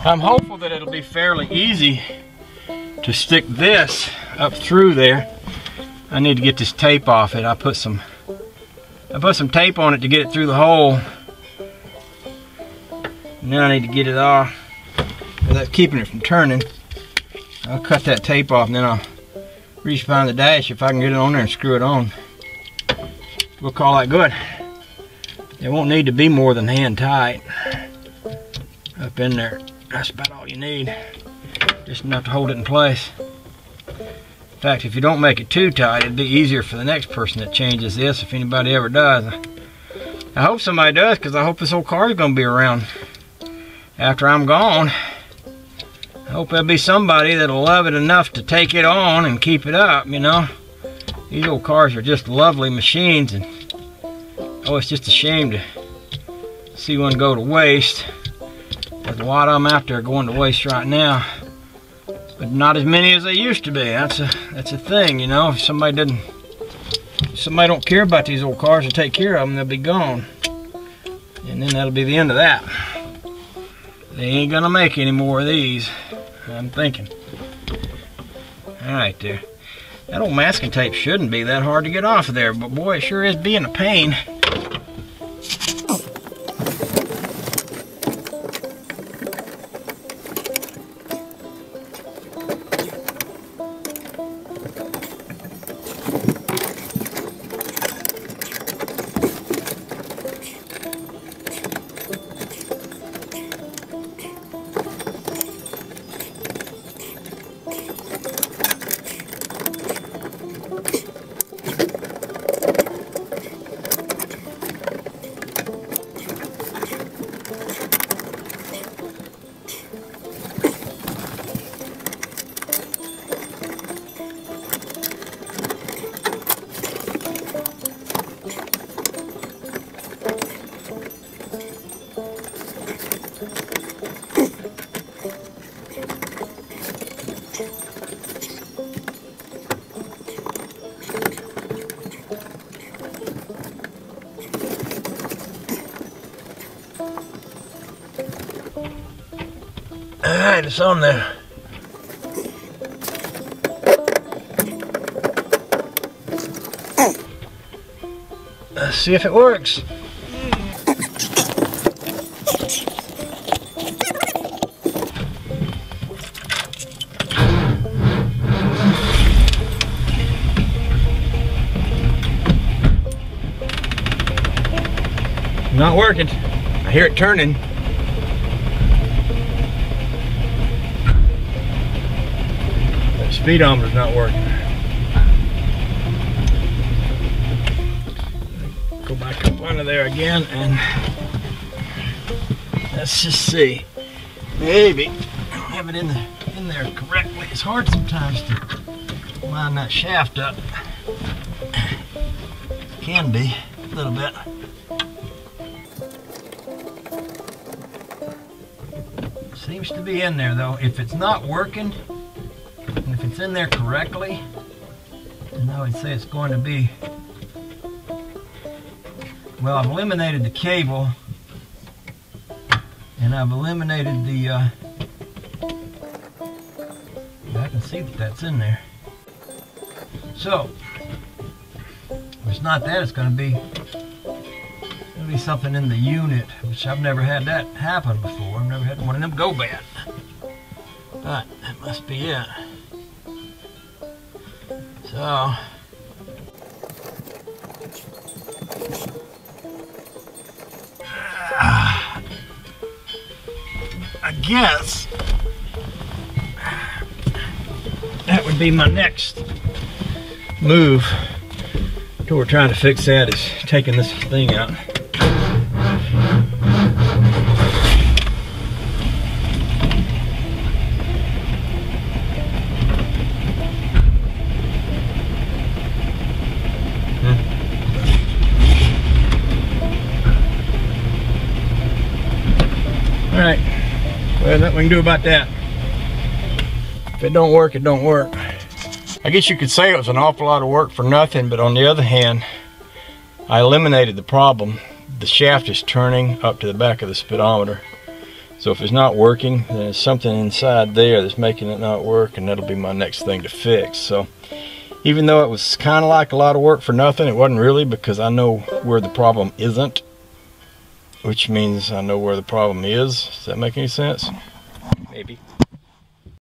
I'm hopeful that it'll be fairly easy to stick this up through there. I need to get this tape off it. I put some tape on it to get it through the hole. Now I need to get it off. That's keeping it from turning. I'll cut that tape off and then I'll reach behind the dash if I can get it on there and screw it on. We'll call that good. It won't need to be more than hand tight. Up in there, that's about all you need. Just enough to hold it in place. In fact, if you don't make it too tight, it'd be easier for the next person that changes this, if anybody ever does. I hope somebody does, because I hope this whole car is going to be around after I'm gone. I hope there'll be somebody that'll love it enough to take it on and keep it up, you know. These old cars are just lovely machines, and oh, it's just a shame to see one go to waste. There's a lot of them out there going to waste right now, but not as many as they used to be. That's a thing, you know. If somebody don't care about these old cars and take care of them, they'll be gone, and then that'll be the end of that. They ain't gonna make any more of these, I'm thinking. All right, there. That old masking tape shouldn't be that hard to get off of there, but boy, it sure is being a pain. Alright, it's on there. Let's see if it works. Not working. I hear it turning. Speedometer's not working. Go back up under there again and let's just see. Maybe I don't have it in there correctly. It's hard sometimes to line that shaft up. Can be a little bit. Seems to be in there though. If it's not working, and if it's in there correctly, then I would say it's going to be, well, I've eliminated the cable and I've eliminated the, I can see that that's in there. So, if it's not that, it's going to be something in the unit, which I've never had that happen before. I've never had one of them go bad. But that must be it. So, I guess that would be my next move toward trying to fix that, is taking this thing out. Alright, well, nothing we can do about that. If it don't work, it don't work. I guess you could say it was an awful lot of work for nothing, but on the other hand, I eliminated the problem. The shaft is turning up to the back of the speedometer. So if it's not working, then there's something inside there that's making it not work, and that'll be my next thing to fix. So even though it was kind of like a lot of work for nothing, it wasn't really, because I know where the problem isn't, which means I know where the problem is. Does that make any sense? Maybe.